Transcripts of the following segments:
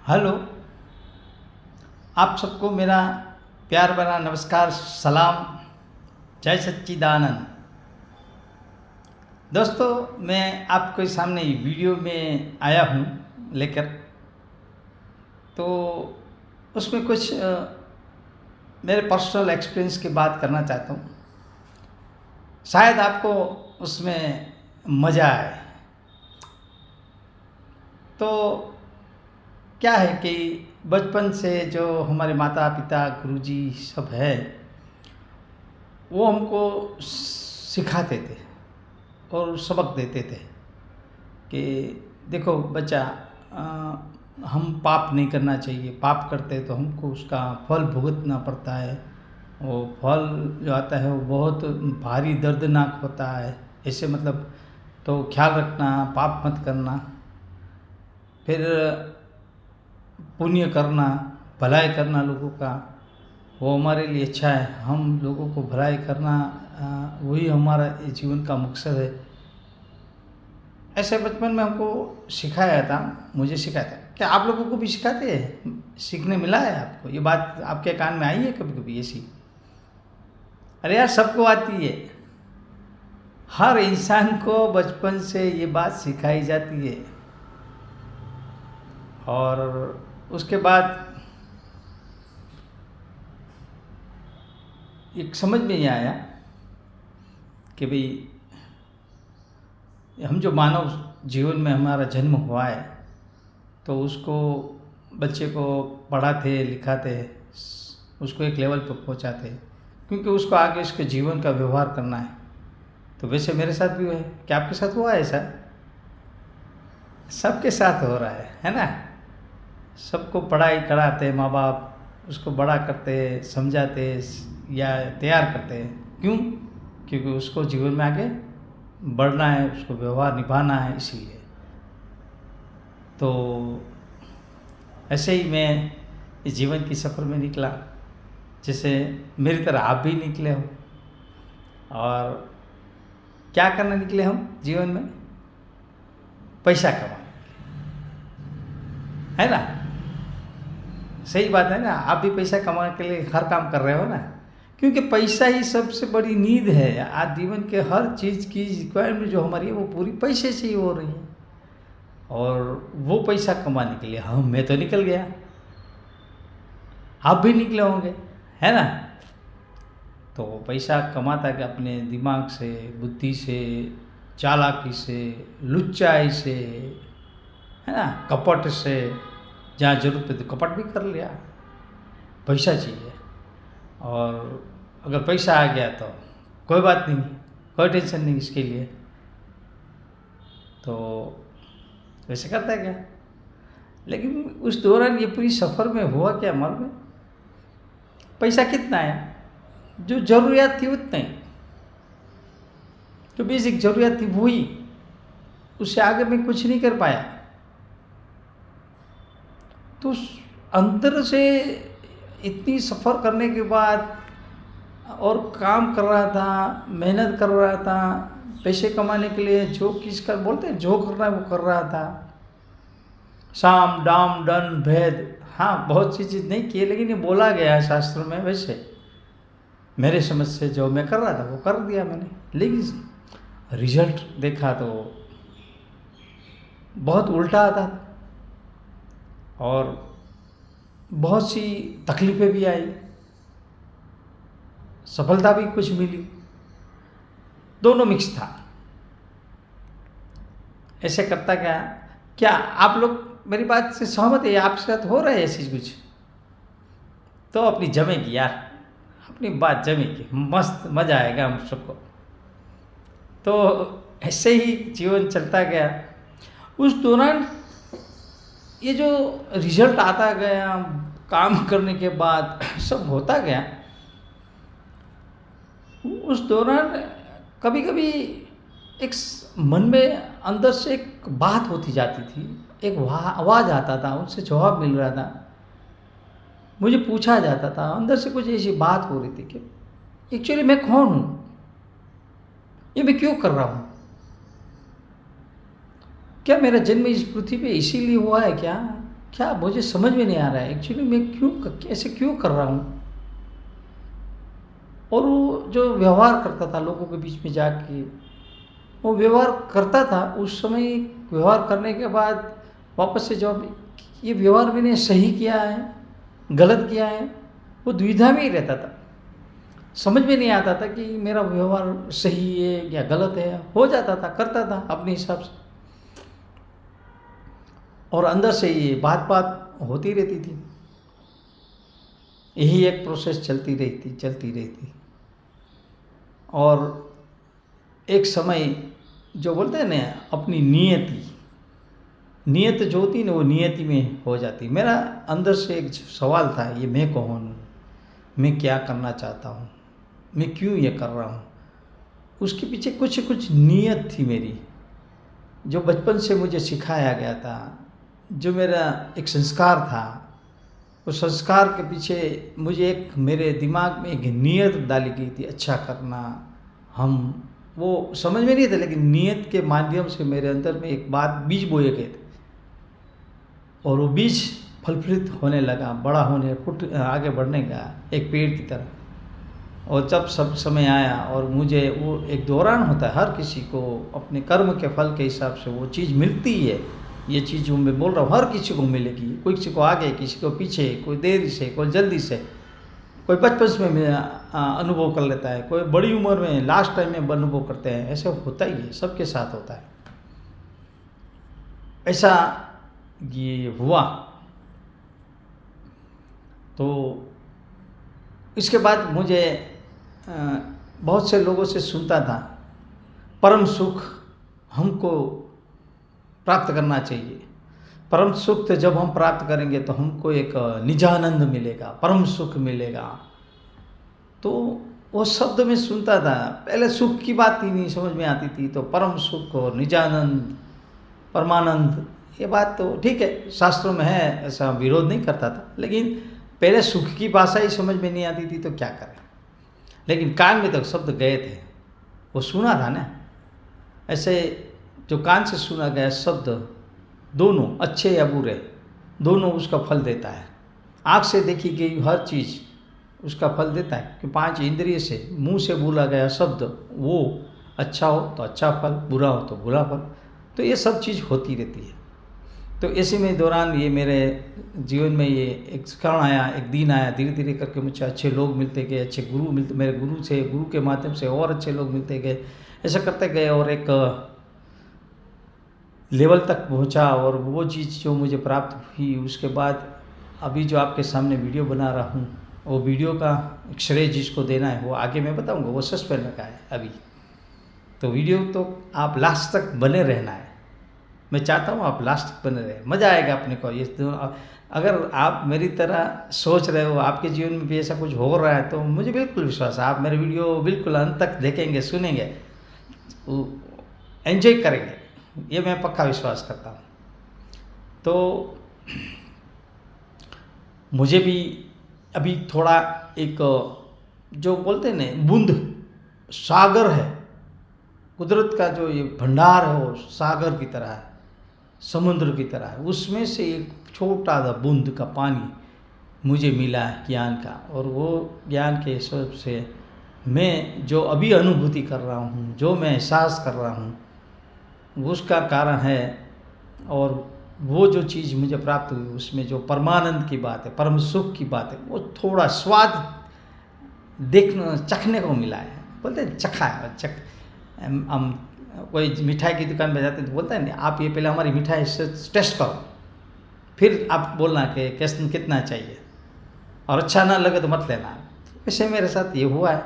Hello. आप सबको मेरा प्यार भरा नमस्कार, सलाम, जय सच्चिदानंद। दोस्तों, मैं आपके सामने वीडियो में आया हूँ लेकर। तो उसमें कुछ मेरे पर्सनल एक्सपीरियंस की बात करना चाहता हूँ। शायद आपको उसमें मज़ा आए। तो क्या है कि बचपन से जो हमारे माता पिता गुरुजी सब है, वो हमको सिखाते थे और सबक देते थे कि देखो बच्चा, हम पाप नहीं करना चाहिए। पाप करते तो हमको उसका फल भुगतना पड़ता है। वो फल जो आता है वो बहुत भारी दर्दनाक होता है। ऐसे मतलब तो ख्याल रखना, पाप मत करना, फिर पुण्य करना, भलाई करना लोगों का, वो हमारे लिए अच्छा है। हम लोगों को भलाई करना, वही हमारा जीवन का मकसद है। ऐसे बचपन में हमको सिखाया था, मुझे सिखाया था। क्या आप लोगों को भी सिखाते हैं? सीखने मिला है आपको? ये बात आपके कान में आई है कभी कभी ऐसी? अरे यार, सबको आती है। हर इंसान को बचपन से ये बात सिखाई जाती है। और उसके बाद एक समझ में ये आया कि भाई, हम जो मानव जीवन में हमारा जन्म हुआ है, तो उसको, बच्चे को पढ़ाते लिखाते, उसको एक लेवल पर पहुंचाते, क्योंकि उसको आगे उसके जीवन का व्यवहार करना है। तो वैसे मेरे साथ भी हुआ है। क्या आपके साथ हुआ है ऐसा? सबके साथ हो रहा है ना? सबको पढ़ाई कराते माँ बाप, उसको बड़ा करते, समझाते या तैयार करते हैं। क्यों? क्योंकि उसको जीवन में आगे बढ़ना है, उसको व्यवहार निभाना है, इसीलिए। तो ऐसे ही मैं इस जीवन की सफ़र में निकला, जैसे मेरी तरह आप भी निकले हो। और क्या करने निकले हम जीवन में? पैसा कमाने, है ना? सही बात है ना? आप भी पैसा कमाने के लिए हर काम कर रहे हो ना, क्योंकि पैसा ही सबसे बड़ी नीड है। आज जीवन के हर चीज़ की रिक्वायरमेंट जो हमारी है वो पूरी पैसे से ही हो रही है। और वो पैसा कमाने के लिए मैं तो निकल गया, आप भी निकले होंगे, है ना? तो पैसा कमाता कि अपने दिमाग से, बुद्धि से, चालाकी से, लुच्चाई से, है ना, कपट से। जहाँ जरूरत है तो कपट भी कर लिया। पैसा चाहिए। और अगर पैसा आ गया तो कोई बात नहीं, कोई टेंशन नहीं इसके लिए। तो वैसे करता है क्या? लेकिन उस दौरान ये पूरी सफ़र में हुआ क्या मालूम है? पैसा कितना आया? जो ज़रूरियात थी उतना ही, जो बेसिक ज़रूरियात थी वही, उससे आगे मैं कुछ नहीं कर पाया। तो अंदर से इतनी सफ़र करने के बाद, और काम कर रहा था, मेहनत कर रहा था, पैसे कमाने के लिए जो किसका बोलते हैं जो करना है वो कर रहा था। साम दाम दंड भेद, हाँ, बहुत सी चीज़ नहीं की, लेकिन ये बोला गया है शास्त्र में। वैसे मेरे समझ से जो मैं कर रहा था वो कर दिया मैंने, लेकिन रिजल्ट देखा तो बहुत उल्टा आता था। और बहुत सी तकलीफ़ें भी आई, सफलता भी कुछ मिली, दोनों मिक्स था। ऐसे करता क्या आप लोग मेरी बात से सहमत है? आपके साथ हो रहा है ऐसी कुछ? तो अपनी जमेगी यार, अपनी बात जमेगी, मस्त मज़ा आएगा हम सबको। तो ऐसे ही जीवन चलता गया। उस दौरान ये जो रिजल्ट आता गया, काम करने के बाद सब होता गया, उस दौरान कभी कभी एक मन में अंदर से एक बात होती जाती थी, एक आवाज़ आता था, उनसे जवाब मिल रहा था, मुझे पूछा जाता था, अंदर से कुछ ऐसी बात हो रही थी कि एक्चुअली मैं कौन हूँ, ये मैं क्यों कर रहा हूँ, क्या मेरा जन्म इस पृथ्वी पे इसीलिए हुआ है क्या? क्या मुझे समझ में नहीं आ रहा है एक्चुअली मैं क्यों ऐसे क्यों कर रहा हूँ। और वो जो व्यवहार करता था लोगों के बीच में जाके, वो व्यवहार करता था उस समय, व्यवहार करने के बाद वापस से जब ये व्यवहार मैंने सही किया है गलत किया है, वो द्विधा में ही रहता था। समझ में नहीं आता था कि मेरा व्यवहार सही है या गलत है। हो जाता था, करता था अपने हिसाब से, और अंदर से ये बात बात होती रहती थी। यही एक प्रोसेस चलती रही थी। और एक समय जो बोलते हैं ना, अपनी नीयत जो होती है ना, वो नियति में हो जाती। मेरा अंदर से एक सवाल था, ये मैं कौन हूँ, मैं क्या करना चाहता हूँ, मैं क्यों ये कर रहा हूँ। उसके पीछे कुछ नीयत थी मेरी, जो बचपन से मुझे सिखाया गया था, जो मेरा एक संस्कार था। उस संस्कार के पीछे मुझे एक मेरे दिमाग में एक नीयत डाली गई थी, अच्छा करना। हम वो समझ में नहीं था, लेकिन नीयत के माध्यम से मेरे अंदर में एक बात बीज बोए गए थे, और वो बीज फलफलित होने लगा, बड़ा होने फुट आगे बढ़ने लगा एक पेड़ की तरह। और जब सब समय आया और मुझे वो एक दौरान होता है, हर किसी को अपने कर्म के फल के हिसाब से वो चीज़ मिलती है। ये चीज़ जो मैं बोल रहा हूँ हर किसी को मिलेगी, कोई किसी को आगे, किसी को पीछे, कोई देरी से, कोई जल्दी से, कोई बचपन में अनुभव कर लेता है, कोई बड़ी उम्र में लास्ट टाइम में अनुभव करते हैं। ऐसे होता ही है, सबके साथ होता है। ऐसा ये हुआ। तो इसके बाद मुझे बहुत से लोगों से सुनता था, परम सुख हमको प्राप्त करना चाहिए। परम सुख तो जब हम प्राप्त करेंगे तो हमको एक निजानंद मिलेगा, परम सुख मिलेगा। तो वो शब्द में सुनता था, पहले सुख की बात ही नहीं समझ में आती थी, तो परम सुख और निजानंद, परमानंद, ये बात तो ठीक है, शास्त्रों में है, ऐसा विरोध नहीं करता था। लेकिन पहले सुख की भाषा ही समझ में नहीं आती थी तो क्या करें। लेकिन कान में तक शब्द गए थे, वो सुना था ना। ऐसे जो कान से सुना गया शब्द, दोनों अच्छे या बुरे, दोनों उसका फल देता है। आँख से देखी गई हर चीज़ उसका फल देता है, कि 5 इंद्रिय से, मुंह से बोला गया शब्द, वो अच्छा हो तो अच्छा फल, बुरा हो तो बुरा फल। तो ये सब चीज़ होती रहती है। तो ऐसे में दौरान ये मेरे जीवन में ये एक क्षण आया, एक दिन आया, धीरे धीरे करके मुझे अच्छे लोग मिलते गए, अच्छे गुरु मिलते, मेरे गुरु के माध्यम से और अच्छे लोग मिलते गए। ऐसा करते गए और एक लेवल तक पहुंचा, और वो चीज़ जो मुझे प्राप्त हुई, उसके बाद अभी जो आपके सामने वीडियो बना रहा हूँ, वो वीडियो का श्रेय जिसको देना है वो आगे मैं बताऊँगा, वो सस्पेंड रखा है अभी। तो वीडियो तो आप लास्ट तक बने रहना है, मैं चाहता हूँ आप लास्ट तक बने रहे, मज़ा आएगा अपने को। ये तो अगर आप मेरी तरह सोच रहे हो, आपके जीवन में भी ऐसा कुछ हो रहा है, तो मुझे बिल्कुल विश्वास है आप मेरे वीडियो बिल्कुल अंत तक देखेंगे, सुनेंगे, एंजॉय करेंगे, ये मैं पक्का विश्वास करता हूँ। तो मुझे भी अभी थोड़ा एक जो बोलते हैं ना, बूंद सागर है, कुदरत का जो ये भंडार है वो सागर की तरह है, समुद्र की तरह है। उसमें से एक छोटा सा बूंद का पानी मुझे मिला है ज्ञान का, और वो ज्ञान के हिसाब से मैं जो अभी अनुभूति कर रहा हूँ, जो मैं एहसास कर रहा हूँ, उसका कारण है। और वो जो चीज़ मुझे प्राप्त हुई उसमें जो परमानंद की बात है, परम सुख की बात है, वो थोड़ा स्वाद चखने को मिला है। बोलते हैं चखा है, हम कोई मिठाई की दुकान पे जाते हैं तो बोलता है नहीं, आप ये पहले हमारी मिठाई से टेस्ट करो, फिर आप बोलना कि कैसे कितना चाहिए, और अच्छा ना लगे तो मत लेना। वैसे मेरे साथ ये हुआ है,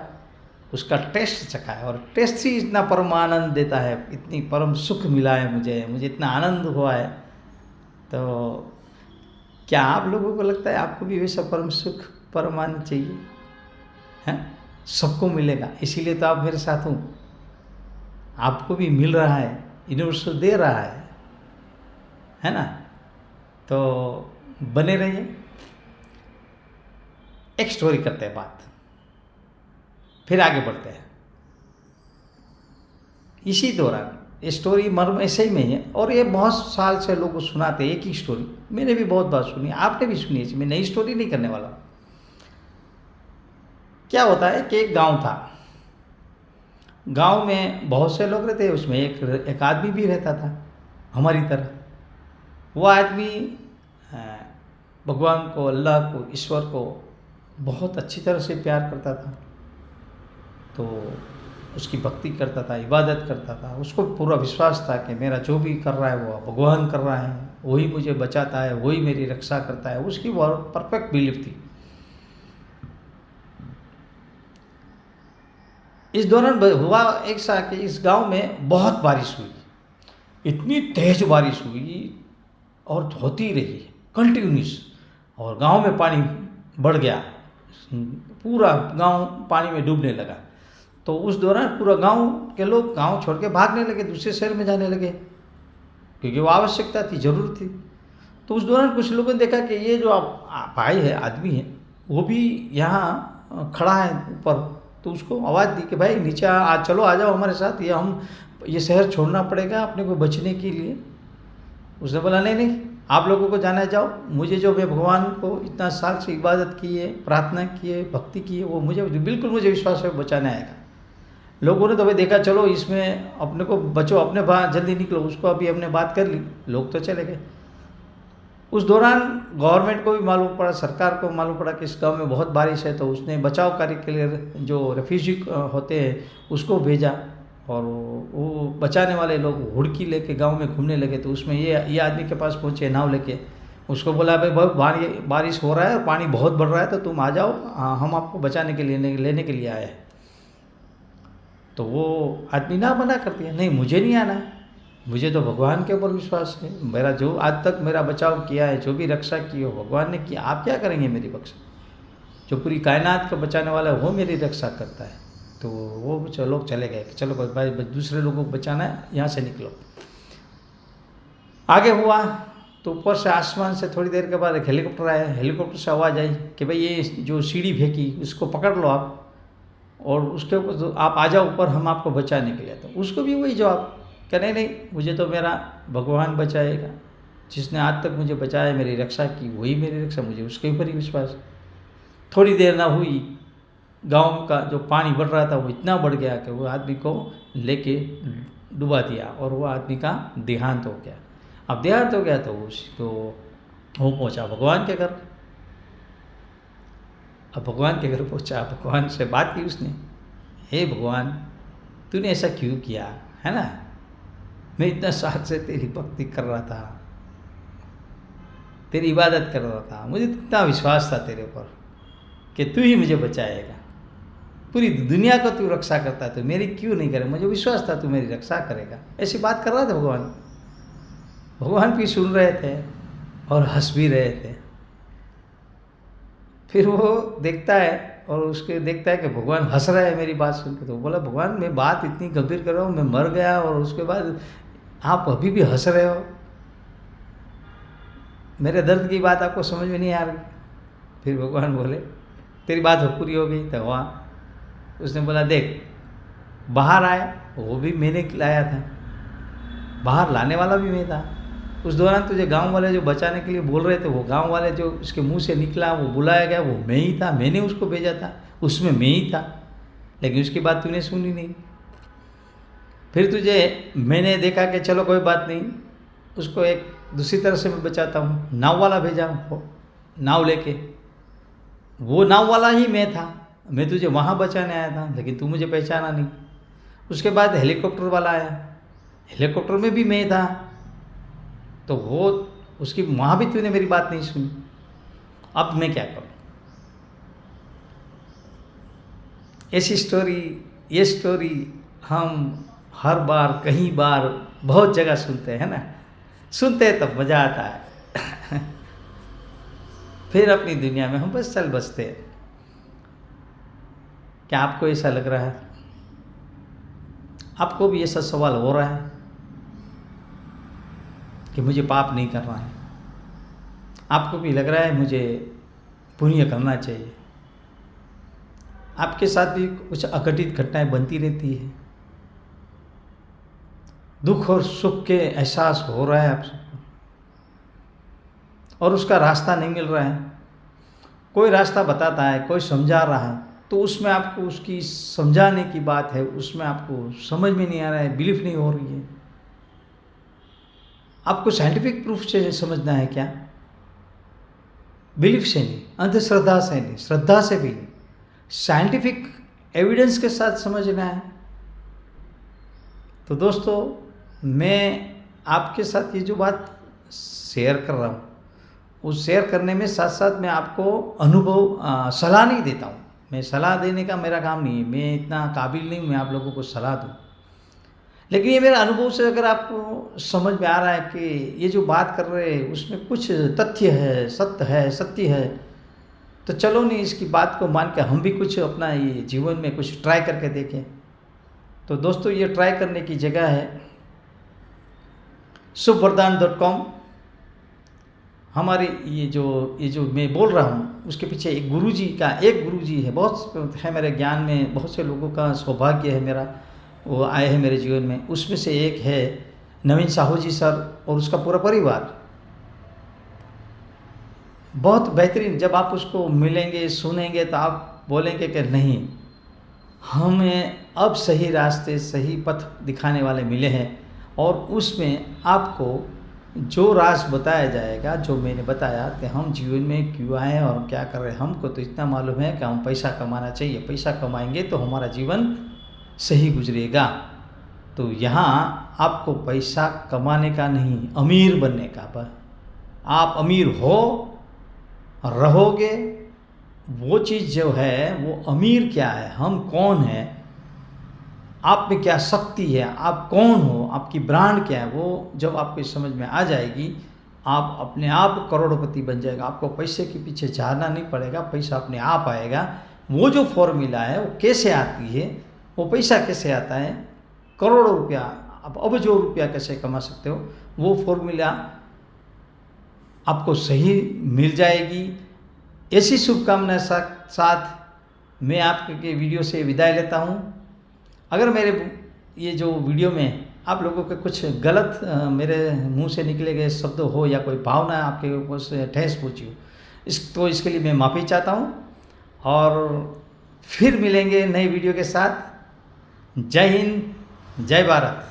उसका टेस्ट चखा है, और टेस्ट ही इतना परम आनंद देता है, इतनी परम सुख मिला है मुझे इतना आनंद हुआ है। तो क्या आप लोगों को लगता है आपको भी वैसा परम सुख, परम आनंद चाहिए? हैं, सबको मिलेगा, इसीलिए तो आप मेरे साथ हूँ, आपको भी मिल रहा है, यूनिवर्सल दे रहा है ना। तो बने रहिए। एक स्टोरी करते हैं बात, फिर आगे बढ़ते हैं। इसी दौरान ये स्टोरी मर्म ऐसे ही में है और ये बहुत साल से लोग सुनाते हैं एक ही स्टोरी। मैंने भी बहुत बार सुनी, आपने भी सुनी है, मैं नई स्टोरी नहीं करने वाला। क्या होता है कि एक गांव था, गांव में बहुत से लोग रहते, उसमें एक आदमी भी रहता था हमारी तरह। वो आदमी अ, भगवान को, अल्लाह को, ईश्वर को बहुत अच्छी तरह से प्यार करता था। तो उसकी भक्ति करता था, इबादत करता था। उसको पूरा विश्वास था कि मेरा जो भी कर रहा है वो भगवान कर रहा है, वही मुझे बचाता है, वही मेरी रक्षा करता है। उसकी बहुत परफेक्ट बिलीफ थी। इस दौरान हुआ एक साल कि इस गांव में बहुत बारिश हुई, इतनी तेज बारिश हुई और होती रही कंटिन्यूस, और गांव में पानी बढ़ गया, पूरा गांव पानी में डूबने लगा। तो उस दौरान पूरा गांव के लोग गांव छोड़ के भागने लगे, दूसरे शहर में जाने लगे, क्योंकि वो आवश्यकता थी, जरूरत थी। तो उस दौरान कुछ लोगों ने देखा कि ये जो आप भाई है, आदमी है, वो भी यहाँ खड़ा है ऊपर। तो उसको आवाज़ दी कि भाई नीचे चलो, आ जाओ हमारे साथ, ये शहर छोड़ना पड़ेगा अपने को बचने के लिए। उसने बोला नहीं नहीं, आप लोगों को जाना जाओ, मुझे जो मैं भगवान को इतना साल से इबादत की है, प्रार्थना की है, भक्ति की है, वो मुझे विश्वास है बचाने आएगा। लोगों ने तो भाई देखा, चलो इसमें अपने को बचो, अपने बाहर जल्दी निकलो। उसको अभी हमने बात कर ली, लोग तो चले गए। उस दौरान गवर्नमेंट को भी मालूम पड़ा, सरकार को मालूम पड़ा कि इस गांव में बहुत बारिश है। तो उसने बचाव कार्य के लिए जो रेफ्यूजी होते हैं उसको भेजा, और वो बचाने वाले लोग हुड़की लेके गांव में घूमने लगे। तो उसमें ये आदमी के पास पहुंचे नाव लेके, उसको बोला भाई बहुत बारिश हो रहा है और पानी बहुत बढ़ रहा है, तो तुम आ जाओ, हम आपको बचाने के लिए लेने के लिए आए हैं। तो वो आदमी ना मना कर दिया, नहीं मुझे नहीं आना है, मुझे तो भगवान के ऊपर विश्वास है, मेरा जो आज तक मेरा बचाव किया है, जो भी रक्षा की हो भगवान ने किया, आप क्या करेंगे मेरी रक्षा? जो पूरी कायनात को बचाने वाला है वो मेरी रक्षा करता है। तो वो लोग चले गए, चलो भाई दूसरे लोगों को बचाना है, यहाँ से निकलो। आगे हुआ तो ऊपर से आसमान से थोड़ी देर के बाद एक हेलीकॉप्टर आया। हेलीकॉप्टर से आवाज़ आई कि भाई ये जो सीढ़ी फेंकी उसको पकड़ लो आप, और उसके ऊपर तो आप आ जाओ ऊपर, हम आपको बचाने के लिए। तो उसको भी वही जवाब, क्या नहीं नहीं, मुझे तो मेरा भगवान बचाएगा, जिसने आज तक मुझे बचाया, मेरी रक्षा की, वही मेरी रक्षा, मुझे उसके ऊपर ही विश्वास। थोड़ी देर ना हुई, गांव का जो पानी बढ़ रहा था वो इतना बढ़ गया कि वो आदमी को लेके डुबा दिया, और वो आदमी का देहांत हो गया। अब देहांत हो गया तो उसको वो पहुंचा भगवान के घर। अब भगवान के घर पहुंचा, भगवान से बात की उसने, हे भगवान तूने ऐसा क्यों किया, है ना, मैं इतना साल से तेरी भक्ति कर रहा था, तेरी इबादत कर रहा था, मुझे इतना विश्वास था तेरे ऊपर कि तू ही मुझे बचाएगा, पूरी दुनिया को तू रक्षा करता है, तो मेरी क्यों नहीं करे, मुझे विश्वास था तू मेरी रक्षा करेगा। ऐसी बात कर रहा था भगवान। भगवान भी सुन रहे थे और हंस भी रहे थे। फिर वो देखता है और उसके देखता है कि भगवान हंस रहा है मेरी बात सुन के। तो बोला भगवान मैं बात इतनी गंभीर कर रहा हूँ, मैं मर गया और उसके बाद आप अभी भी हंस रहे हो, मेरे दर्द की बात आपको समझ में नहीं आ रही। फिर भगवान बोले तेरी बात पूरी हो गई। तो वहाँ उसने बोला देख, बाहर आया वो भी मैंने लाया था, बाहर लाने वाला भी मैं था। उस दौरान तुझे गांव वाले जो बचाने के लिए बोल रहे थे, वो गांव वाले जो उसके मुंह से निकला, वो बुलाया गया, वो मैं ही था, मैंने उसको भेजा था, उसमें मैं ही था, लेकिन उसकी बात तूने सुनी नहीं। फिर तुझे मैंने देखा कि चलो कोई बात नहीं, उसको एक दूसरी तरह से मैं बचाता हूँ, नाव वाला भेजा हमको, नाव लेके, वो नाव वाला ही मैं था, मैं तुझे वहाँ बचाने आया था, लेकिन तू मुझे पहचाना नहीं। उसके बाद हेलीकॉप्टर वाला आया, हेलीकॉप्टर में भी मैं था, तो वो उसकी वहाँ भी तूने मेरी बात नहीं सुनी, अब मैं क्या करूँ। ऐसी स्टोरी, ये स्टोरी हम हर बार, कई बार, बहुत जगह सुनते हैं ना, सुनते हैं तब मज़ा आता है। फिर अपनी दुनिया में हम बस चल बसते हैं। क्या आपको ऐसा लग रहा है, आपको भी ऐसा सवाल हो रहा है कि मुझे पाप नहीं करना है, आपको भी लग रहा है मुझे पुण्य करना चाहिए, आपके साथ भी कुछ अघटित घटनाएं बनती रहती है, दुख और सुख के एहसास हो रहा है आप सबको, और उसका रास्ता नहीं मिल रहा है। कोई रास्ता बताता है, कोई समझा रहा है, तो उसमें आपको उसकी समझाने की बात है, उसमें आपको समझ में नहीं आ रहा है, बिलीफ नहीं हो रही है। आपको साइंटिफिक प्रूफ से समझना है क्या? बिलीफ से नहीं, अंधश्रद्धा से नहीं, श्रद्धा से भी नहीं, साइंटिफिक एविडेंस के साथ समझना है। तो दोस्तों, मैं आपके साथ ये जो बात शेयर कर रहा हूँ, उस शेयर करने में साथ साथ मैं आपको सलाह नहीं देता हूँ। मैं सलाह देने का मेरा काम नहीं है, मैं इतना काबिल नहीं मैं आप लोगों को सलाह दूँ। लेकिन ये मेरा अनुभव से अगर आपको समझ में आ रहा है कि ये जो बात कर रहे हैं उसमें कुछ तथ्य है, सत्य है, तो चलो नहीं इसकी बात को मान के हम भी कुछ अपना ये जीवन में कुछ ट्राई करके देखें। तो दोस्तों, ये ट्राई करने की जगह है शुभवरदान.com। हमारे ये जो मैं बोल रहा हूँ उसके पीछे एक गुरुजी है, बहुत है मेरे ज्ञान में, बहुत से लोगों का सौभाग्य है मेरा, वो आए हैं मेरे जीवन में। उसमें से एक है नवीन साहू जी सर और उसका पूरा परिवार। बहुत बेहतरीन, जब आप उसको मिलेंगे, सुनेंगे, तो आप बोलेंगे कि नहीं, हमें अब सही रास्ते, सही पथ दिखाने वाले मिले हैं। और उसमें आपको जो राज बताया जाएगा, जो मैंने बताया कि हम जीवन में क्यों आए हैं और क्या कर रहे हैं। हमको तो इतना मालूम है कि हम पैसा कमाना चाहिए, पैसा कमाएंगे तो हमारा जीवन सही गुजरेगा। तो यहाँ आपको पैसा कमाने का नहीं, अमीर बनने का। आप अमीर हो, रहोगे, वो चीज़ जो है वो अमीर क्या है, हम कौन है, आप में क्या शक्ति है, आप कौन हो, आपकी ब्रांड क्या है, वो जब आपको समझ में आ जाएगी, आप अपने आप करोड़पति बन जाएगा। आपको पैसे के पीछे जाना नहीं पड़ेगा, पैसा अपने आप आएगा। वो जो फॉर्मूला है वो कैसे आती है, वो पैसा कैसे आता है, करोड़ों रुपया, आप अबजों रुपया कैसे कमा सकते हो, वो फॉर्मूला आपको सही मिल जाएगी। ऐसी शुभकामना साथ मैं आपके वीडियो से विदाई लेता हूँ। अगर मेरे ये जो वीडियो में आप लोगों के कुछ गलत मेरे मुंह से निकले गए शब्द हो या कोई भावना आपके ऊपर से ठेस पहुँची हो, तो इसके लिए मैं माफ़ी चाहता हूँ। और फिर मिलेंगे नई वीडियो के साथ। जय हिंद, जय भारत।